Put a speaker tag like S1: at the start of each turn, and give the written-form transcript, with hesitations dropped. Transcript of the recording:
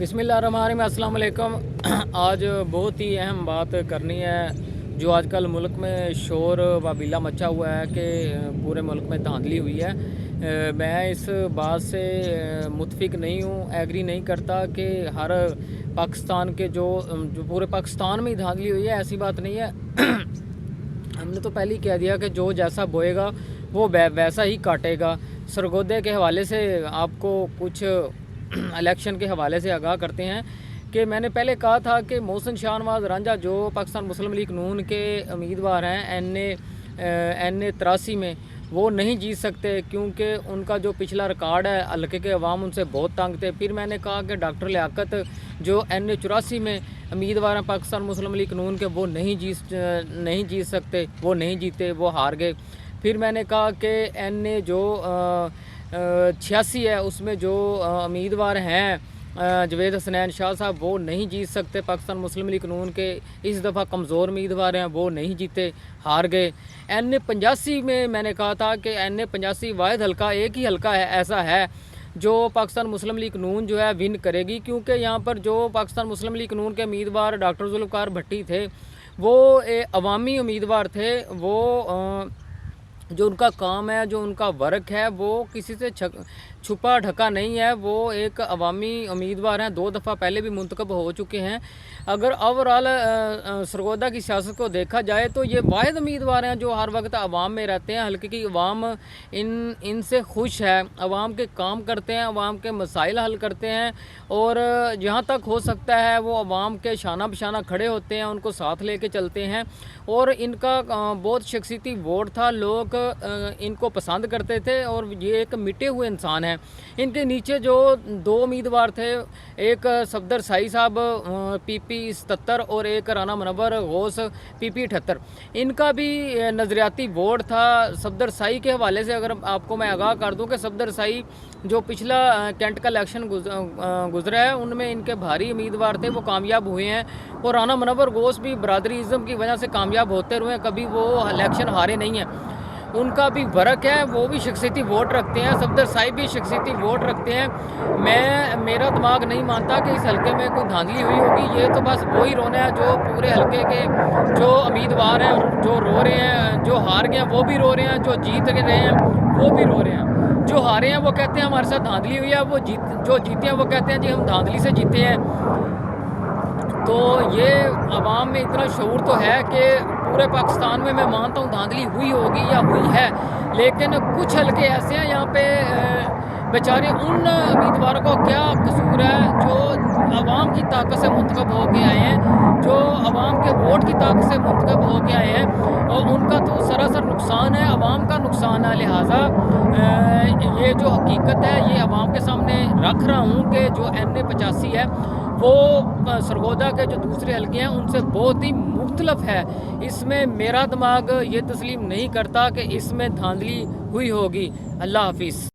S1: बिस्मिल्लाहिर्रहमानिर्रहीम, अस्सलाम वालेकुम। आज बहुत ही अहम बात करनी है। जो आजकल मुल्क में शोर व बिल्ला मचा हुआ है कि पूरे मुल्क में धांधली हुई है, मैं इस बात से मुतफिक नहीं हूँ, एग्री नहीं करता कि हर पाकिस्तान के जो पूरे पाकिस्तान में ही धांधली हुई है, ऐसी बात नहीं है। हमने तो पहले ही कह दिया कि जो जैसा बोएगा वो वैसा ही काटेगा। सरगोदे के हवाले से आपको कुछ इलेक्शन के हवाले से आगाह करते हैं कि मैंने पहले कहा था कि मोहसिन शाहनवाज रांझा जो पाकिस्तान मुस्लिम लीग नून के उम्मीदवार हैं एन ए 83 में, वो नहीं जीत सकते क्योंकि उनका जो पिछला रिकॉर्ड है, हल्के के अवाम उनसे बहुत तंग थे। फिर मैंने कहा कि डॉक्टर लियाकत जो एन ए 84 में उम्मीदवार हैं पाकिस्तान मुस्लिम लीग नून के, वो नहीं जीत सकते, वो नहीं जीते, वो हार गए। फिर मैंने कहा कि एन ए जो 86 है, उसमें जो उम्मीदवार हैं जवेद हसनैन शाह साहब, वो नहीं जीत सकते। पाकिस्तान मुस्लिम लीग नून के इस दफ़ा कमज़ोर उम्मीदवार हैं, वो नहीं जीते, हार गए। एन ए 85 में मैंने कहा था कि एन ए 85 वाहिद हल्का, एक ही हल्का है ऐसा है जो पाकिस्तान मुस्लिम लीग नून जो है विन करेगी, क्योंकि यहाँ पर जो पाकिस्तान मुस्लिम लीग नून के उम्मीदवार डॉक्टर जुल्फ़िकार भट्टी थे, वो अवामी उम्मीदवार थे। वो जो उनका काम है, जो उनका वर्क है, वो किसी से छुपा ढका नहीं है। वो एक अवामी उम्मीदवार हैं, 2 दफ़ा पहले भी मुंतखब हो चुके हैं। अगर ओवरऑल सरगोदा की सियासत को देखा जाए तो ये वाहिद उम्मीदवार हैं जो हर वक्त अवाम में रहते हैं। हल्के की अवाम इनसे खुश है, अवाम के काम करते हैं, अवाम के मसाइल हल करते हैं, और जहाँ तक हो सकता है वो अवाम के शाना बशाना खड़े होते हैं, उनको साथ लेके चलते हैं। और इनका बहुत शख्सियती वोट था, लोग इनको पसंद करते थे, और ये एक मिटे हुए इंसान हैं। इनके नीचे जो 2 उम्मीदवार थे, एक सफदर साई साहब PP 77 और एक राना मुनव्वर गौस PP 78, इनका भी नज़रियाती वोट था। सफदर साई के हवाले से अगर आपको मैं आगाह कर दूं कि सफदर साई जो पिछला कैंट का इलेक्शन गुजरा है, उनमें इनके भारी उम्मीदवार थे, वो कामयाब हुए हैं। और राना मुनव्वर गौस भी बरादरीज़म की वजह से कामयाब होते रहे, कभी वो इलेक्शन हारे नहीं हैं। उनका भी वर्क है, वो भी शख्सियती वोट रखते हैं। सफदर साहिब भी शख्सियती वोट रखते हैं। मेरा दिमाग नहीं मानता कि इस हल्के में कोई धांधली हुई होगी। ये तो बस वही रोना है जो पूरे हल्के के जो उम्मीदवार हैं जो रो रहे हैं, जो हार गए हैं वो भी रो रहे हैं, जो जीत रहे हैं वो भी रो रहे हैं। जो हारे हैं वो कहते हैं हमारे साथ धांधली हुई है, जो जीते हैं वो कहते हैं जी हम धांधली से जीते हैं। तो ये अवाम में इतना शऊर तो है कि पूरे पाकिस्तान में मैं मानता हूँ धांधली हुई होगी या हुई है, लेकिन कुछ हल्के ऐसे हैं यहाँ पे बेचारे उन उम्मीदवारों को क्या कसूर है जो अवाम की ताकत से मुंतखब हो के आए हैं, जो अवाम के वोट की ताकत से मुंतखब हो के आए हैं, और उनका तो सरासर नुकसान है, अवाम का नुकसान है। लिहाजा ये जो हकीकत है ये अवाम के सामने रख रहा हूँ कि जो NA 85 है वो सरगोदा के जो दूसरे हल्के हैं उनसे बहुत ही मुख्तलफ है। इसमें मेरा दिमाग ये तस्लीम नहीं करता कि इसमें धांधली हुई होगी। अल्लाह हाफिज़।